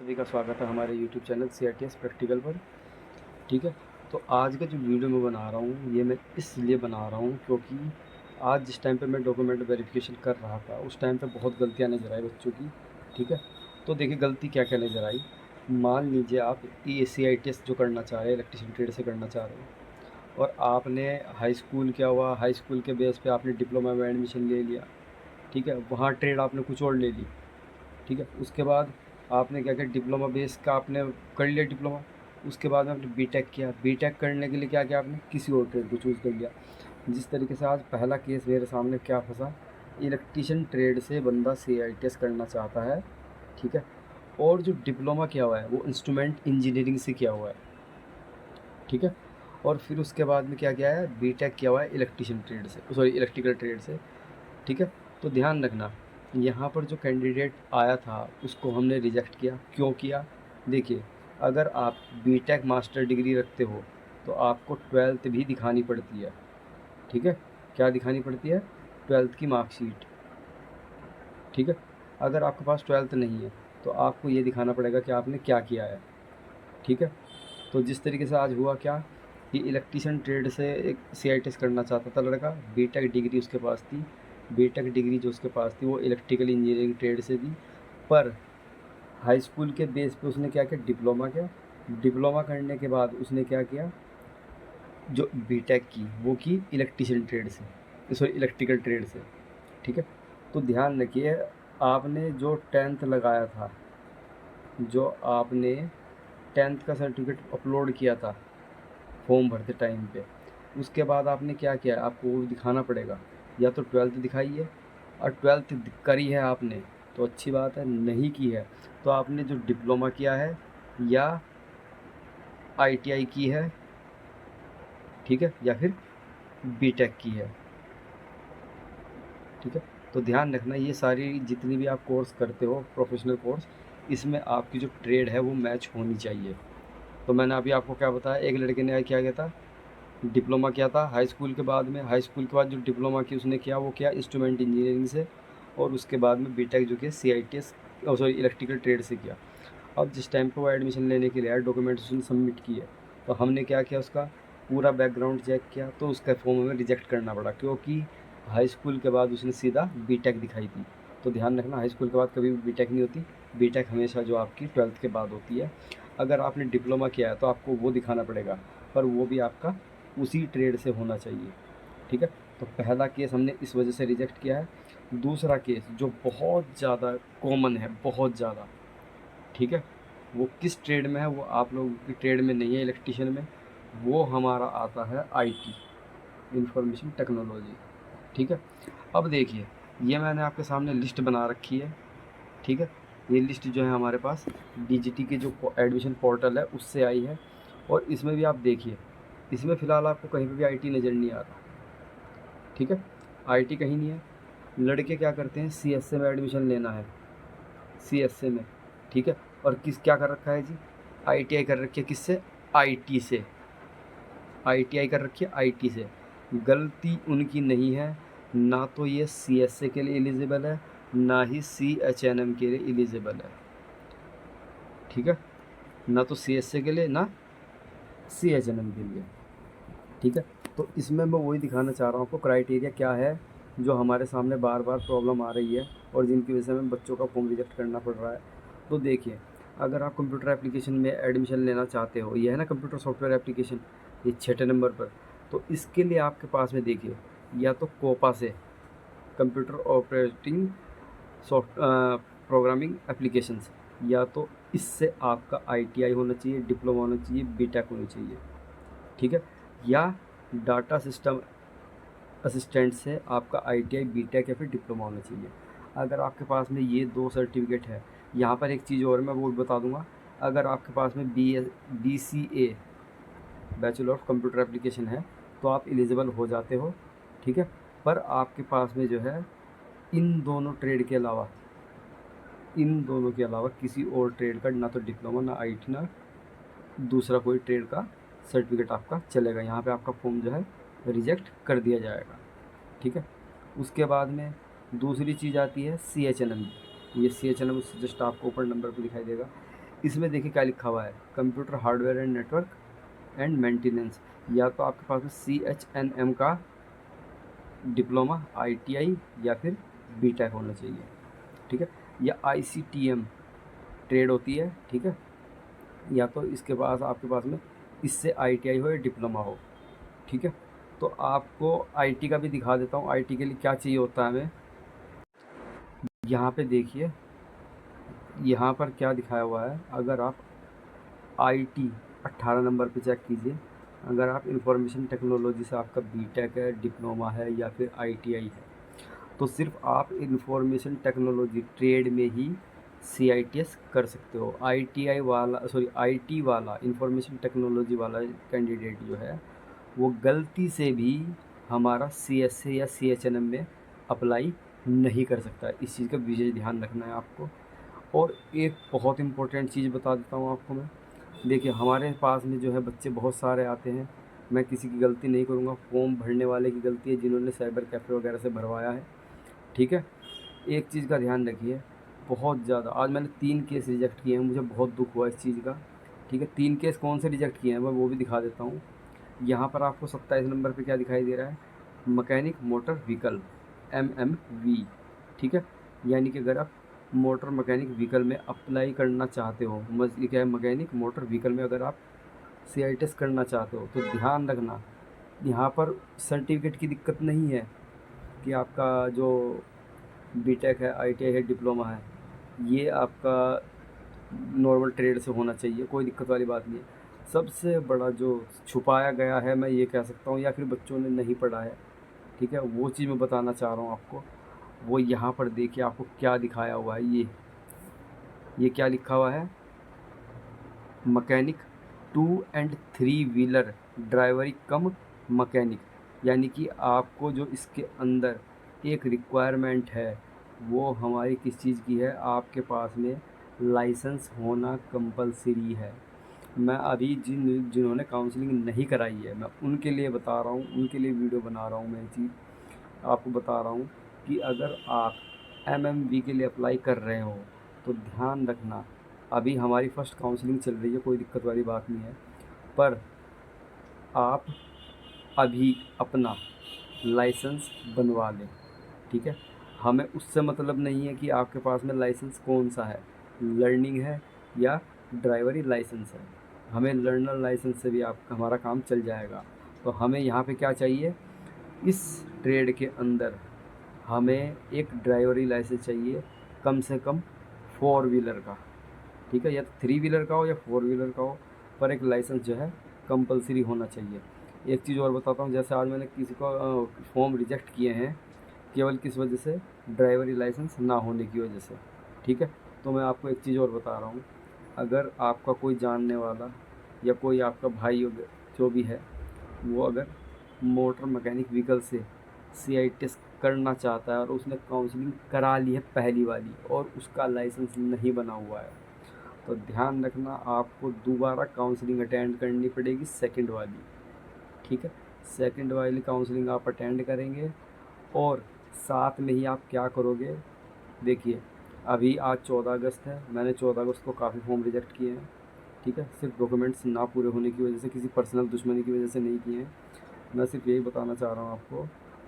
सभी का स्वागत है हमारे YouTube चैनल CITS प्रैक्टिकल पर। ठीक है, तो आज का जो वीडियो मैं बना रहा हूँ ये मैं इसलिए बना रहा हूँ क्योंकि आज जिस टाइम पे मैं डॉक्यूमेंट वेरिफिकेशन कर रहा था उस टाइम पे बहुत गलतियाँ नज़र आई बच्चों की। ठीक है, तो देखिए गलती क्या क्या नज़र आई। मान लीजिए आप CITS जो करना चाह रहे हैं, इलेक्ट्रिशियन ट्रेड से करना चाह रहे हो, और आपने हाई स्कूल क्या हुआ, हाई स्कूल के बेस पे आपने डिप्लोमा में एडमिशन ले लिया। ठीक है, वहाँ ट्रेड आपने कुछ और ले ली। ठीक है, उसके बाद आपने क्या किया, डिप्लोमा बेस का आपने कर लिया डिप्लोमा। उसके बाद में आपने बीटेक किया, बीटेक करने के लिए क्या किया, आपने किसी और ट्रेड को चूज़ कर लिया। जिस तरीके से आज पहला केस मेरे सामने क्या फंसा, इलेक्ट्रिशियन ट्रेड से बंदा CITS करना चाहता है। ठीक है, और जो डिप्लोमा किया हुआ है वो इंस्ट्रूमेंट इंजीनियरिंग से किया हुआ है। ठीक है, और फिर उसके बाद में क्या किया है, बीटेक किया हुआ है इलेक्ट्रिशियन ट्रेड से, सॉरी इलेक्ट्रिकल ट्रेड से। ठीक है, तो ध्यान रखना, यहाँ पर जो कैंडिडेट आया था उसको हमने रिजेक्ट किया। क्यों किया, देखिए, अगर आप बीटेक मास्टर डिग्री रखते हो तो आपको 12th भी दिखानी पड़ती है। ठीक है, क्या दिखानी पड़ती है, 12th की मार्कशीट। ठीक है, अगर आपके पास 12th नहीं है तो आपको ये दिखाना पड़ेगा कि आपने क्या किया है। ठीक है, तो जिस तरीके से आज हुआ क्या, कि इलेक्ट्रिशियन ट्रेड से एक CITS करना चाहता था लड़का, बीटेक डिग्री उसके पास थी। बीटेक डिग्री जो उसके पास थी वो इलेक्ट्रिकल इंजीनियरिंग ट्रेड से थी, पर हाई स्कूल के बेस पे उसने क्या किया, डिप्लोमा किया। डिप्लोमा करने के बाद उसने क्या किया, जो बीटेक की वो की इलेक्ट्रिशियन ट्रेड से, सॉरी इलेक्ट्रिकल ट्रेड से। ठीक है, तो ध्यान रखिए, आपने जो 10th लगाया था, जो आपने 10th का सर्टिफिकेट अपलोड किया था फॉर्म भरते टाइम पे, उसके बाद आपने क्या किया, आपको वो दिखाना पड़ेगा। या तो 12th दिखाइए, और 12th करी है आपने तो अच्छी बात है, नहीं की है तो आपने जो डिप्लोमा किया है या ITI की है, ठीक है, या फिर बीटेक की है। ठीक है, तो ध्यान रखना, ये सारी जितनी भी आप कोर्स करते हो प्रोफेशनल कोर्स, इसमें आपकी जो ट्रेड है वो मैच होनी चाहिए। तो मैंने अभी आपको क्या बताया, एक लड़के ने क्या किया था, डिप्लोमा किया था हाई स्कूल के बाद में, हाई स्कूल के बाद जो डिप्लोमा की उसने किया वो किया इंस्ट्रूमेंट इंजीनियरिंग से, और उसके बाद में बीटेक जो किया CITS, सॉरी इलेक्ट्रिकल ट्रेड से किया। अब जिस टाइम पे वो एडमिशन लेने के लिए आया, डॉक्यूमेंट्स उसने सबमिट किए, तो हमने क्या किया, उसका पूरा बैकग्राउंड चेक किया, तो उसका फॉर्म हमें रिजेक्ट करना पड़ा क्योंकि हाई स्कूल के बाद उसने सीधा बीटेक दिखाई थी। तो ध्यान रखना, हाई स्कूल के बाद कभी भी बीटेक नहीं होती, बीटेक हमेशा जो आपकी 12th के बाद होती है। अगर आपने डिप्लोमा किया है तो आपको वो दिखाना पड़ेगा, पर वो भी आपका उसी ट्रेड से होना चाहिए। ठीक है, तो पहला केस हमने इस वजह से रिजेक्ट किया है। दूसरा केस जो बहुत ज़्यादा कॉमन है, बहुत ज़्यादा, ठीक है, वो किस ट्रेड में है, वो आप लोगों की ट्रेड में नहीं है इलेक्ट्रिशियन में, वो हमारा आता है IT, इंफॉर्मेशन टेक्नोलॉजी। ठीक है, अब देखिए, ये मैंने आपके सामने लिस्ट बना रखी है। ठीक है, ये लिस्ट जो है हमारे पास DGT के जो एडमिशन पोर्टल है उससे आई है, और इसमें भी आप देखिए, इसमें फ़िलहाल आपको कहीं पे भी IT नज़र नहीं आ रहा। ठीक है, IT कहीं नहीं है। लड़के क्या करते हैं, CSA में एडमिशन लेना है, CSA में। ठीक है, और किस क्या कर रखा है जी, ITI कर रखी है, किससे, IT से, ITI कर रखी है IT से। गलती उनकी नहीं है, ना तो ये CSA के लिए एलिजिबल है, ना ही CHNM के लिए एलिजिबल है। ठीक है, ना तो CSA के लिए, ना CHNM के लिए। ठीक है, तो इसमें मैं वही दिखाना चाह रहा हूँ आपको, क्राइटेरिया क्या है जो हमारे सामने बार बार प्रॉब्लम आ रही है और जिनकी वजह से हमें बच्चों का फॉर्म रिजेक्ट करना पड़ रहा है। तो देखिए, अगर आप कंप्यूटर एप्लीकेशन में एडमिशन लेना चाहते हो, ये है ना कंप्यूटर सॉफ्टवेयर एप्लीकेशन, ये 6ठे नंबर पर, तो इसके लिए आपके पास में देखिए, या तो कोपा से, computer operating soft programming applications, या तो इससे आपका ITI होना चाहिए, डिप्लोमा होना चाहिए, बीटेक होनी चाहिए। ठीक है, या डाटा सिस्टम असिस्टेंट से आपका ITI, बीटेक या फिर डिप्लोमा होना चाहिए। अगर आपके पास में ये दो सर्टिफिकेट है, यहाँ पर एक चीज़ और मैं वो बता दूंगा, अगर आपके पास में BCA, bachelor of computer application है, तो आप एलिजिबल हो जाते हो। ठीक है, पर आपके पास में जो है इन दोनों ट्रेड के अलावा, इन दोनों के अलावा किसी और ट्रेड का, ना तो डिप्लोमा, ना IT, ना दूसरा कोई ट्रेड का सर्टिफिकेट आपका चलेगा, यहाँ पे आपका फॉर्म जो है रिजेक्ट कर दिया जाएगा। ठीक है, उसके बाद में दूसरी चीज़ आती है CHNM। ये CHNM जस्ट आपको ऊपर नंबर पे दिखाई देगा, इसमें देखिए क्या लिखा हुआ है, computer hardware and network and maintenance. या तो आपके पास में CHNM का डिप्लोमा, ITI या फिर BTech होना चाहिए, ठीक है। या ICTM ट्रेड होती है, ठीक है। या तो इसके पास आपके पास में इससे ITI हो या डिप्लोमा हो, ठीक है। तो आपको IT का भी दिखा देता हूँ, IT के लिए क्या चाहिए होता है हमें। यहाँ पे देखिए, यहाँ पर क्या दिखाया हुआ है, अगर आप IT 18 नंबर पे चेक कीजिए, अगर आप इंफॉर्मेशन टेक्नोलॉजी से आपका BTech है, डिप्लोमा है या फिर ITI है, तो सिर्फ आप इंफॉर्मेशन टेक्नोलॉजी ट्रेड में ही CITS कर सकते हो। ITI वाला, सॉरी, IT वाला, इंफॉर्मेशन टेक्नोलॉजी वाला कैंडिडेट जो है वो गलती से भी हमारा CSA या CHNM में अप्लाई नहीं कर सकता है। इस चीज़ का विशेष ध्यान रखना है आपको। और एक बहुत इम्पोर्टेंट चीज़ बता देता हूँ आपको मैं। देखिए, हमारे पास में जो है बच्चे बहुत सारे आते हैं, मैं किसी की गलती नहीं करूँगा, फॉर्म भरने वाले की गलती है जिन्होंने साइबर कैफ़े वगैरह से भरवाया है, ठीक है। एक चीज़ का ध्यान रखिए, बहुत ज़्यादा, आज मैंने 3 केस रिजेक्ट किए हैं, मुझे बहुत दुख हुआ इस चीज़ का, ठीक है। 3 केस कौन से रिजेक्ट किए हैं मैं वो भी दिखा देता हूँ। यहाँ पर आपको 27 नंबर पे क्या दिखाई दे रहा है, मैकेनिक मोटर व्हीकल, MMV, ठीक है। यानी कि अगर आप मोटर मैकेनिक व्हीकल में अप्लाई करना चाहते हो, ये क्या है, मैकेनिक मोटर व्हीकल में अगर आप CITS करना चाहते हो, तो ध्यान रखना, यहाँ पर सर्टिफिकेट की दिक्कत नहीं है कि आपका जो BTech है, ITI है, डिप्लोमा है, ये आपका नॉर्मल ट्रेड से होना चाहिए, कोई दिक्कत वाली बात नहीं है। सबसे बड़ा जो छुपाया गया है, मैं ये कह सकता हूँ, या फिर बच्चों ने नहीं पढ़ा है, ठीक है, वो चीज़ मैं बताना चाह रहा हूँ आपको। वो यहाँ पर देखिए आपको क्या दिखाया हुआ है, ये क्या लिखा हुआ है, mechanic 2 and 3 wheeler driver cum mechanic. यानी कि आपको जो इसके अंदर एक रिक्वायरमेंट है वो हमारी किस चीज़ की है, आपके पास में लाइसेंस होना कंपलसरी है। मैं अभी जिन्होंने काउंसलिंग नहीं कराई है, मैं उनके लिए बता रहा हूँ, उनके लिए वीडियो बना रहा हूँ, मैं ये चीज़ आपको बता रहा हूँ कि अगर आप MMV के लिए अप्लाई कर रहे हो तो ध्यान रखना, अभी हमारी फ़र्स्ट काउंसलिंग चल रही है, कोई दिक्कत वाली बात नहीं है, पर आप अभी अपना लाइसेंस बनवा लें, ठीक है। हमें उससे मतलब नहीं है कि आपके पास में लाइसेंस कौन सा है, लर्निंग है या ड्राइवरी लाइसेंस है, हमें लर्नर लाइसेंस से भी आप हमारा काम चल जाएगा। तो हमें यहाँ पे क्या चाहिए, इस ट्रेड के अंदर हमें एक ड्राइवरी लाइसेंस चाहिए, कम से कम 4 व्हीलर का, ठीक है, या तो 3 व्हीलर का हो या 4 व्हीलर का हो, पर एक लाइसेंस जो है कंपलसरी होना चाहिए। एक चीज़ और बताता हूँ, जैसे आज मैंने किसी को फॉर्म रिजेक्ट किए हैं केवल किस वजह से, ड्राइवरी लाइसेंस ना होने की वजह से, ठीक है। तो मैं आपको एक चीज़ और बता रहा हूँ, अगर आपका कोई जानने वाला या कोई आपका भाई जो भी है, वो अगर मोटर मैकेनिक व्हीकल से CITS करना चाहता है और उसने काउंसलिंग करा ली है पहली वाली और उसका लाइसेंस नहीं बना हुआ है, तो ध्यान रखना आपको दोबारा काउंसलिंग अटेंड करनी पड़ेगी, सेकंड वाली, ठीक है। सेकंड वाली काउंसलिंग आप अटेंड करेंगे और साथ में ही आप क्या करोगे, देखिए, अभी आज 14 अगस्त है, मैंने 14 अगस्त को काफ़ी फॉर्म रिजेक्ट किए हैं, ठीक है, सिर्फ डॉक्यूमेंट्स ना पूरे होने की वजह से, किसी पर्सनल दुश्मनी की वजह से नहीं किए हैं। मैं सिर्फ यही बताना चाह रहा हूँ आपको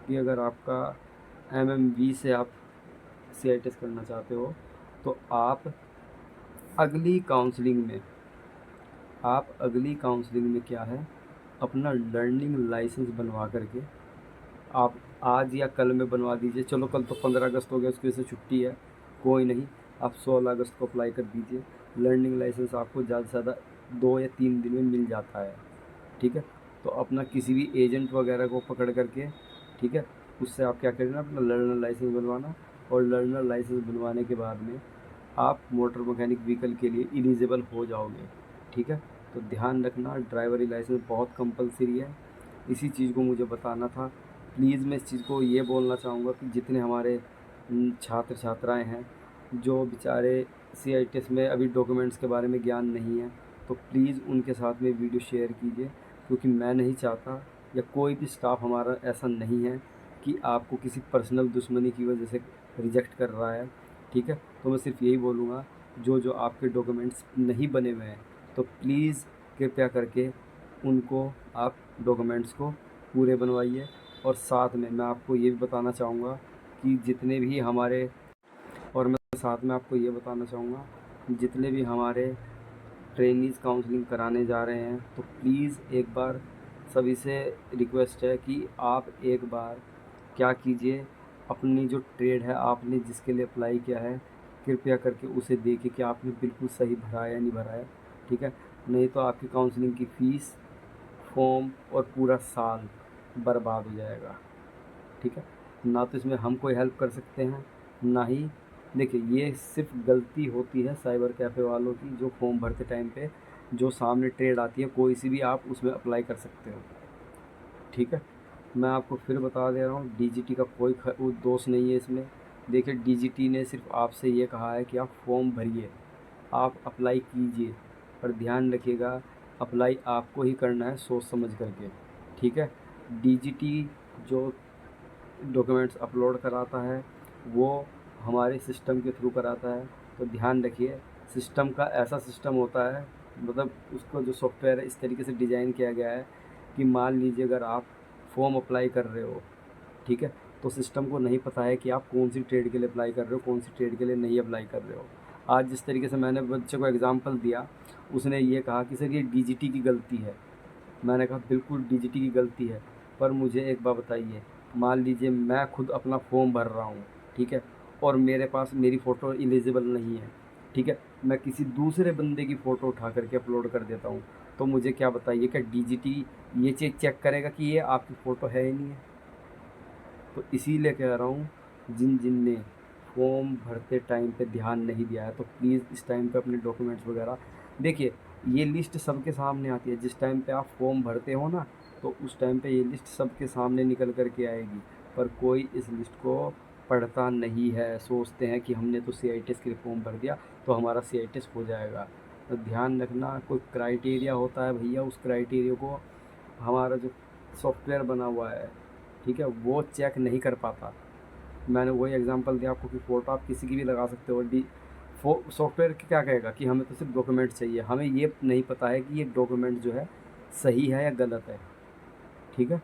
कि अगर आपका MMV से आप CITS करना चाहते हो, तो अगली काउंसलिंग में क्या है, अपना लर्निंग लाइसेंस बनवा करके आप आज या कल में बनवा दीजिए। चलो, कल तो 15 अगस्त हो गया, उसकी वजह से छुट्टी है, कोई नहीं, आप 16 अगस्त को अप्लाई कर दीजिए। लर्निंग लाइसेंस आपको ज़्यादा से ज़्यादा 2 या 3 दिन में मिल जाता है, ठीक है। तो अपना किसी भी एजेंट वगैरह को पकड़ करके, ठीक है, उससे आप क्या करना, अपना लर्नर लाइसेंस बनवाना, और लर्नर लाइसेंस बनवाने के बाद में आप मोटर मैकेनिक व्हीकल के लिए एलिजिबल हो जाओगे, ठीक है। तो ध्यान रखना, ड्राइवरी लाइसेंस बहुत कंपलसरी है, इसी चीज़ को मुझे बताना था। प्लीज़ मैं इस चीज़ को ये बोलना चाहूँगा कि जितने हमारे छात्र छात्राएं हैं जो बेचारे CITS में अभी डॉक्यूमेंट्स के बारे में ज्ञान नहीं है, तो प्लीज़ उनके साथ में वीडियो शेयर कीजिए, क्योंकि मैं नहीं चाहता, या कोई भी स्टाफ हमारा ऐसा नहीं है कि आपको किसी पर्सनल दुश्मनी की वजह से रिजेक्ट कर रहा है, ठीक है। तो मैं सिर्फ यही बोलूँगा जो जो आपके डॉक्यूमेंट्स नहीं बने हुए हैं, तो प्लीज़ कृपया करके उनको आप डॉक्यूमेंट्स को पूरे बनवाइए। और साथ में मैं आपको ये भी बताना चाहूँगा कि जितने भी हमारे और मैं साथ में आपको ये बताना चाहूँगा जितने भी हमारे ट्रेनीज़ काउंसलिंग कराने जा रहे हैं, तो प्लीज़ एक बार सभी से रिक्वेस्ट है कि आप एक बार क्या कीजिए, अपनी जो ट्रेड है आपने जिसके लिए अप्लाई किया है, कृपया करके उसे देखिए कि आपने बिल्कुल सही भरा है या नहीं भरा है। ठीक है, नहीं तो आपकी काउंसलिंग की फ़ीस, फॉर्म और पूरा साल बर्बाद हो जाएगा। ठीक है, ना तो इसमें हम कोई हेल्प कर सकते हैं, ना ही देखिए ये सिर्फ गलती होती है साइबर कैफ़े वालों की, जो फॉर्म भरते टाइम पे जो सामने ट्रेड आती है कोई सी भी आप उसमें अप्लाई कर सकते हो। ठीक है, मैं आपको फिर बता दे रहा हूँ, डीजीटी का कोई वो दोष नहीं है इसमें। देखिए डीजीटी ने सिर्फ आपसे ये कहा है कि आप फॉर्म भरिए, आप अप्लाई कीजिए, पर ध्यान रखिएगा अप्लाई आपको ही करना है सोच समझ करके। ठीक है, डीजीटी जो डॉक्यूमेंट्स अपलोड कराता है वो हमारे सिस्टम के थ्रू कराता है, तो ध्यान रखिए सिस्टम का ऐसा सिस्टम होता है, मतलब उसको जो सॉफ्टवेयर है इस तरीके से डिज़ाइन किया गया है कि मान लीजिए अगर आप फॉर्म अप्लाई कर रहे हो, ठीक है, तो सिस्टम को नहीं पता है कि आप कौन सी ट्रेड के लिए अप्लाई कर रहे हो, कौन सी ट्रेड के लिए नहीं अप्लाई कर रहे हो। आज जिस तरीके से मैंने बच्चे को एग्ज़ाम्पल दिया, उसने ये कहा कि सर ये डीजीटी की गलती है। मैंने कहा बिल्कुल डीजीटी की गलती है, पर मुझे एक बात बताइए, मान लीजिए मैं खुद अपना फॉर्म भर रहा हूँ, ठीक है, और मेरे पास मेरी फ़ोटो एलिजिबल नहीं है, ठीक है, मैं किसी दूसरे बंदे की फ़ोटो उठा करके अपलोड कर देता हूँ, तो मुझे क्या बताइए क्या डीजीटी ये चीज़ चेक करेगा कि ये आपकी फ़ोटो है ही नहीं है? तो इसीलिए कह रहा हूँ, जिन जिन ने फॉर्म भरते टाइम पे ध्यान नहीं दिया है, तो प्लीज़ इस टाइम पे अपने डॉक्यूमेंट्स वगैरह देखिए। ये लिस्ट सबके सामने आती है, जिस टाइम पे आप फॉर्म भरते हो ना, तो उस टाइम पे ये लिस्ट सबके सामने निकल कर के आएगी, पर कोई इस लिस्ट को पढ़ता नहीं है। सोचते हैं कि हमने तो सीआईटीएस के लिए फॉर्म भर दिया तो हमारा सीआईटीएस हो जाएगा। तो ध्यान रखना, कोई क्राइटेरिया होता है भैया, उस क्राइटेरिया को हमारा जो सॉफ्टवेयर बना हुआ है, ठीक है, वो चेक नहीं कर पाता। मैंने वही एग्जांपल दिया आपको कि फ़ोटो आप किसी की भी लगा सकते हो। सॉफ्टवेयर क्या कहेगा कि हमें तो सिर्फ डॉक्यूमेंट चाहिए, हमें ये नहीं पता है कि ये डॉक्यूमेंट जो है सही है या गलत है। ठीक है,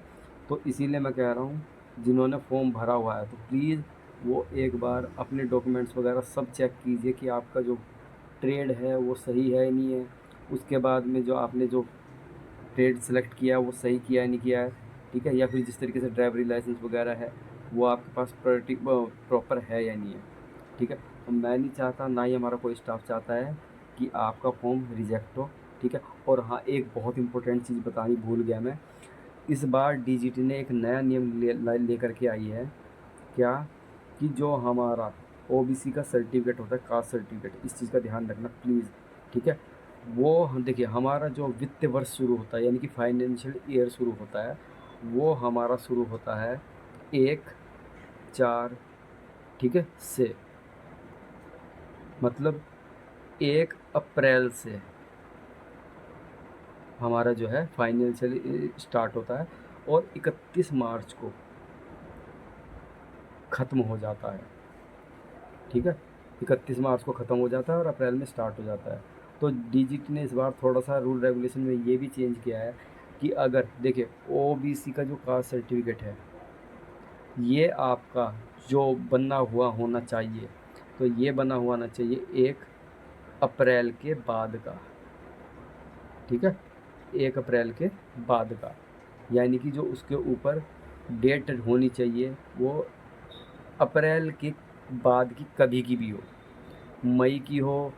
तो इसीलिए मैं कह रहा हूँ जिन्होंने फॉर्म भरा हुआ है तो प्लीज़ वो एक बार अपने डॉक्यूमेंट्स वगैरह सब चेक कीजिए कि आपका जो ट्रेड है वो सही है या नहीं है। उसके बाद में जो आपने जो ट्रेड सेलेक्ट किया है वो सही किया है नहीं किया है, ठीक है, या फिर जिस तरीके से ड्राइवरी लाइसेंस वगैरह है वो आपके पास प्रॉपर है या नहीं है। ठीक है, तो मैं नहीं चाहता, ना ही हमारा कोई स्टाफ चाहता है कि आपका फॉर्म रिजेक्ट हो। ठीक है, और हाँ एक बहुत इंपॉर्टेंट चीज़ बतानी भूल गया मैं, इस बार डीजीटी ने एक नया नियम ले करके आई है, क्या, कि जो हमारा ओबीसी का सर्टिफिकेट होता है, कास्ट सर्टिफिकेट, इस चीज़ का ध्यान रखना प्लीज़। ठीक है, वो हम देखिए हमारा जो वित्त वर्ष शुरू होता है यानी कि फाइनेंशियल ईयर शुरू होता है, वो हमारा शुरू होता है 1/4, ठीक है, से, मतलब 1 अप्रैल से हमारा जो है फाइनेंशियल स्टार्ट होता है और 31 मार्च को ख़त्म हो जाता है। ठीक है, 31 मार्च को ख़त्म हो जाता है और अप्रैल में स्टार्ट हो जाता है। तो डीजीटी ने इस बार थोड़ा सा रूल रेगुलेशन में ये भी चेंज किया है कि अगर देखिए ओबीसी का जो कास्ट सर्टिफिकेट है ये आपका जो बना हुआ होना चाहिए, तो ये बना हुआ होना चाहिए 1 अप्रैल के बाद का। ठीक है, 1 अप्रैल के बाद का, यानी कि जो उसके ऊपर डेट होनी चाहिए वो अप्रैल के बाद की कभी की भी हो, मई की हो,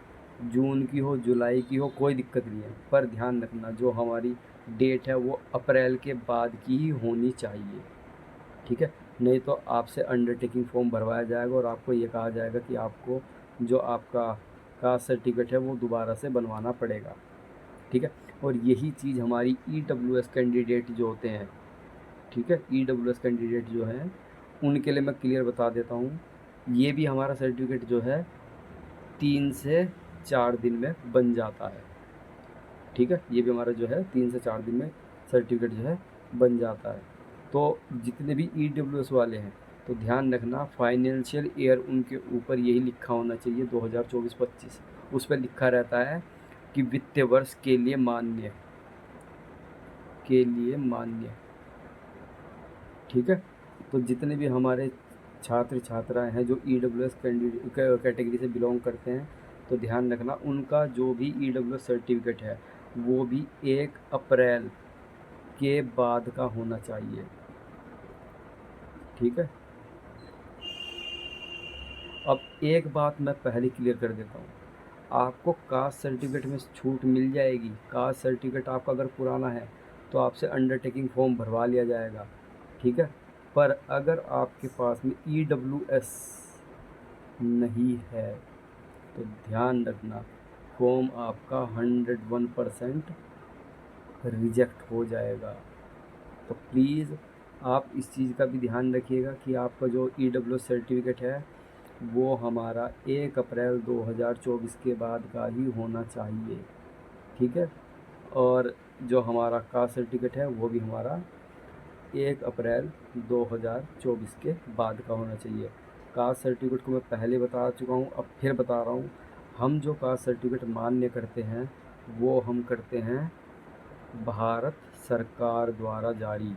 जून की हो, जुलाई की हो, कोई दिक्कत नहीं है, पर ध्यान रखना जो हमारी डेट है वो अप्रैल के बाद की ही होनी चाहिए। ठीक है, नहीं तो आपसे अंडरटेकिंग फॉर्म भरवाया जाएगा और आपको ये कहा जाएगा कि आपको जो आपका कास्ट सर्टिफिकेट है वो दोबारा से बनवाना पड़ेगा। ठीक है, और यही चीज़ हमारी ईडब्ल्यूएस कैंडिडेट जो होते हैं, ठीक है, ईडब्ल्यूएस कैंडिडेट जो हैं उनके लिए मैं क्लियर बता देता हूँ, ये भी हमारा सर्टिफिकेट जो है 3 से 4 दिन में बन जाता है। ठीक है, ये भी हमारा जो है 3 से 4 दिन में सर्टिफिकेट जो है बन जाता है। तो जितने भी ईडब्ल्यूएस वाले हैं तो ध्यान रखना फाइनेंशियल ईयर उनके ऊपर यही लिखा होना चाहिए 2024-25, उस पर लिखा रहता है कि वित्तीय वर्ष के लिए मान्य, ठीक है। तो जितने भी हमारे छात्र छात्राएं हैं जो EWS कैटेगरी से बिलोंग करते हैं, तो ध्यान रखना उनका जो भी EWS सर्टिफिकेट है वो भी 1 अप्रैल के बाद का होना चाहिए, ठीक है। अब एक बात मैं पहले क्लियर कर देता हूँ, आपको कास्ट सर्टिफिकेट में छूट मिल जाएगी। कास्ट सर्टिफिकेट आपका अगर पुराना है तो आपसे अंडरटेकिंग फॉर्म भरवा लिया जाएगा, ठीक है। पर अगर आपके पास में EWS नहीं है तो ध्यान रखना फॉर्म आपका 101% रिजेक्ट हो जाएगा। तो प्लीज़ आप इस चीज़ का भी ध्यान रखिएगा कि आपका जो EWS सर्टिफिकेट है वो हमारा 1 अप्रैल 2024 के बाद का ही होना चाहिए, ठीक है। और जो हमारा कास्ट सर्टिफिकेट है वो भी हमारा 1 अप्रैल 2024 के बाद का होना चाहिए। कास्ट सर्टिफिकेट को मैं पहले बता चुका हूँ, अब फिर बता रहा हूँ। हम जो कास्ट सर्टिफिकेट मान्य करते हैं वो हम करते हैं भारत सरकार द्वारा जारी,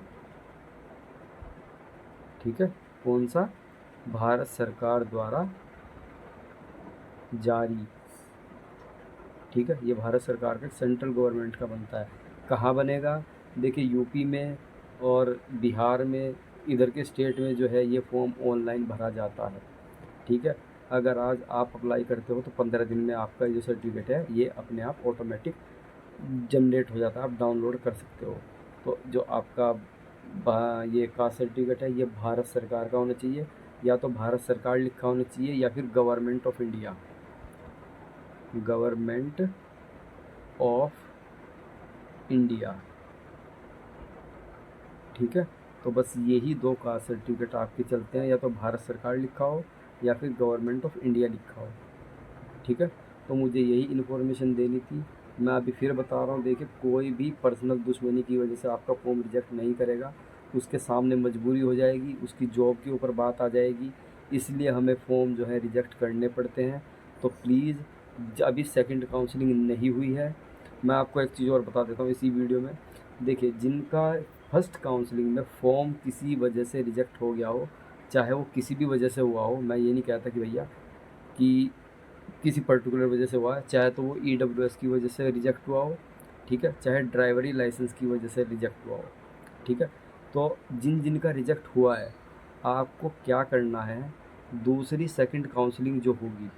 ठीक है। कौन सा? भारत सरकार द्वारा जारी, ठीक है। ये भारत सरकार का सेंट्रल गवर्नमेंट का बनता है। कहाँ बनेगा? देखिए यूपी में और बिहार में, इधर के स्टेट में जो है ये फॉर्म ऑनलाइन भरा जाता है, ठीक है। अगर आज आप अप्लाई करते हो तो 15 दिन में आपका जो सर्टिफिकेट है ये अपने आप ऑटोमेटिक जनरेट हो जाता है, आप डाउनलोड कर सकते हो। तो जो आपका ये कास्ट सर्टिफिकेट है ये भारत सरकार का होना चाहिए, या तो भारत सरकार लिखा होना चाहिए या फिर government of India, government of India, ठीक है। तो बस यही 2 कास्ट सर्टिफिकेट आपके चलते हैं, या तो भारत सरकार लिखा हो या फिर गवर्नमेंट ऑफ इंडिया लिखा हो, ठीक है। तो मुझे यही इन्फॉर्मेशन देनी थी। मैं अभी फिर बता रहा हूँ, देखिए कोई भी पर्सनल दुश्मनी की वजह से आपका फॉर्म रिजेक्ट नहीं करेगा। उसके सामने मजबूरी हो जाएगी, उसकी जॉब के ऊपर बात आ जाएगी, इसलिए हमें फ़ॉर्म जो है रिजेक्ट करने पड़ते हैं। तो प्लीज़ अभी सेकंड काउंसलिंग नहीं हुई है। मैं आपको एक चीज़ और बता देता हूँ इसी वीडियो में। देखिए जिनका फर्स्ट काउंसलिंग में फॉर्म किसी वजह से रिजेक्ट हो गया हो, चाहे वो किसी भी वजह से हुआ हो, मैं ये नहीं कहता कि भैया कि किसी पर्टिकुलर वजह से हुआ है, चाहे तो वो EWS की वजह से रिजेक्ट हुआ हो, ठीक है, चाहे ड्राइवरी लाइसेंस की वजह से रिजेक्ट हुआ हो, ठीक है। तो जिन जिन का रिजेक्ट हुआ है आपको क्या करना है, दूसरी सेकंड काउंसलिंग जो होगी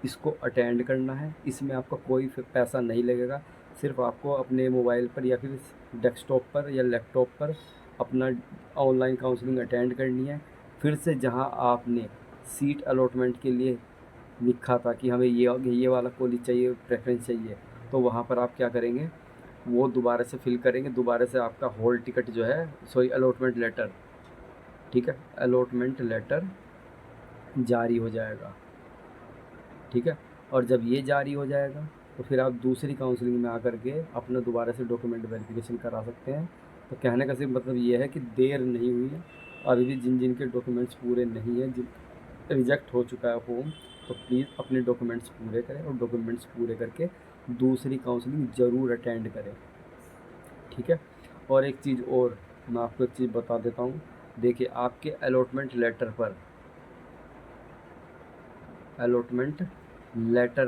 इसको अटेंड करना है। इसमें आपका कोई पैसा नहीं लगेगा, सिर्फ आपको अपने मोबाइल पर या फिर डेस्कटॉप पर या लैपटॉप पर अपना ऑनलाइन काउंसलिंग अटेंड करनी है। फिर से जहां आपने सीट अलॉटमेंट के लिए लिखा था कि हमें ये वाला कॉलेज चाहिए, प्रेफरेंस चाहिए, तो वहाँ पर आप क्या करेंगे, वो दोबारा से फिल करेंगे, दोबारा से आपका हॉल टिकट जो है, सॉरी अलॉटमेंट लेटर, ठीक है, अलॉटमेंट लेटर जारी हो जाएगा, ठीक है। और जब ये जारी हो जाएगा तो फिर आप दूसरी काउंसलिंग में आकर के अपना दोबारा से डॉक्यूमेंट वेरिफिकेशन करा सकते हैं। तो कहने का सिर्फ मतलब ये है कि देर नहीं हुई है, अभी भी जिन जिन के डॉक्यूमेंट्स पूरे नहीं हैं, जिन रिजेक्ट हो चुका है फॉर्म, तो प्लीज़ अपने डॉक्यूमेंट्स पूरे करें और डॉक्यूमेंट्स पूरे करके दूसरी काउंसलिंग ज़रूर अटेंड करें, ठीक है। और एक चीज़ और मैं आपको एक चीज़ बता देता हूँ। देखिए आपके अलॉटमेंट लेटर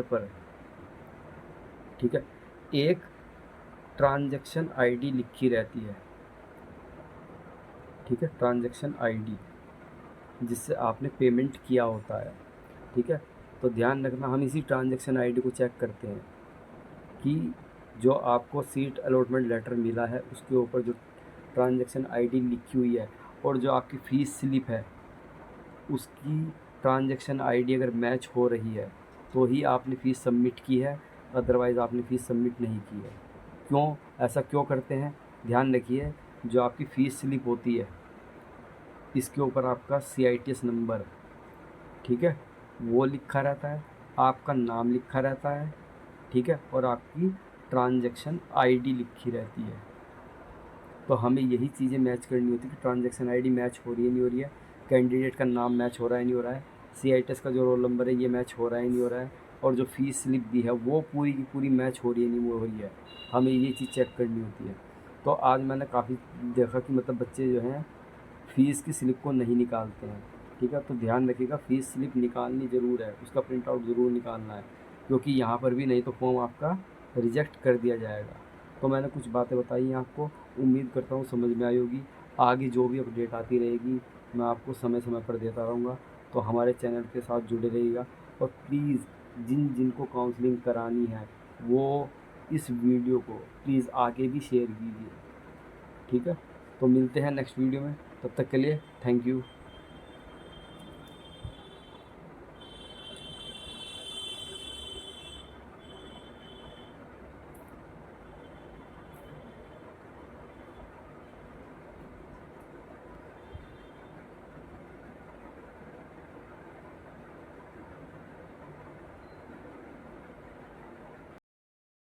पर, ठीक है, एक ट्रांजैक्शन आईडी लिखी रहती है, ठीक है, ट्रांजैक्शन आईडी जिससे आपने पेमेंट किया होता है, ठीक है। तो ध्यान रखना हम इसी ट्रांजैक्शन आईडी को चेक करते हैं कि जो आपको सीट अलॉटमेंट लेटर मिला है उसके ऊपर जो ट्रांजैक्शन आईडी लिखी हुई है और जो आपकी फ़ीस स्लिप है उसकी ट्रांजैक्शन आईडी अगर मैच हो रही है तो ही आपने फ़ीस सबमिट की है, अदरवाइज़ आपने फ़ीस सबमिट नहीं की है। क्यों ऐसा क्यों करते हैं? ध्यान रखिए, जो आपकी फ़ीस स्लिप होती है इसके ऊपर आपका CITS नंबर, ठीक है, वो लिखा रहता है, आपका नाम लिखा रहता है, ठीक है, और आपकी ट्रांजैक्शन आईडी लिखी रहती है। तो हमें यही चीज़ें मैच करनी होती है कि ट्रांजैक्शन आईडी मैच हो रही है नहीं हो रही है, कैंडिडेट का नाम मैच हो रहा है नहीं हो रहा है, CITS का जो रोल नंबर है ये मैच हो रहा है नहीं हो रहा है, और जो फ़ीस स्लिप दी है वो पूरी की पूरी मैच हो रही है नहीं हो रही है, हमें ये चीज़ चेक करनी होती है। तो आज मैंने काफ़ी देखा कि मतलब बच्चे जो हैं फ़ीस की स्लिप को नहीं निकालते हैं। ठीक है, तो ध्यान रखिएगा, फ़ीस स्लिप निकालनी ज़रूर है, उसका प्रिंट आउट ज़रूर निकालना है, क्योंकि यहाँ पर भी नहीं तो फॉर्म आपका रिजेक्ट कर दिया जाएगा। तो मैंने कुछ बातें बताई हैं आपको, उम्मीद करता हूँ समझ में आई होगी। आगे जो भी अपडेट आती रहेगी मैं आपको समय समय पर देता रहूँगा। तो हमारे चैनल के साथ जुड़े रहिएगा, और प्लीज़ जिनको काउंसलिंग करानी है वो इस वीडियो को प्लीज़ आगे भी शेयर कीजिए। ठीक है, तो मिलते हैं नेक्स्ट वीडियो में, तब तक के लिए थैंक यू।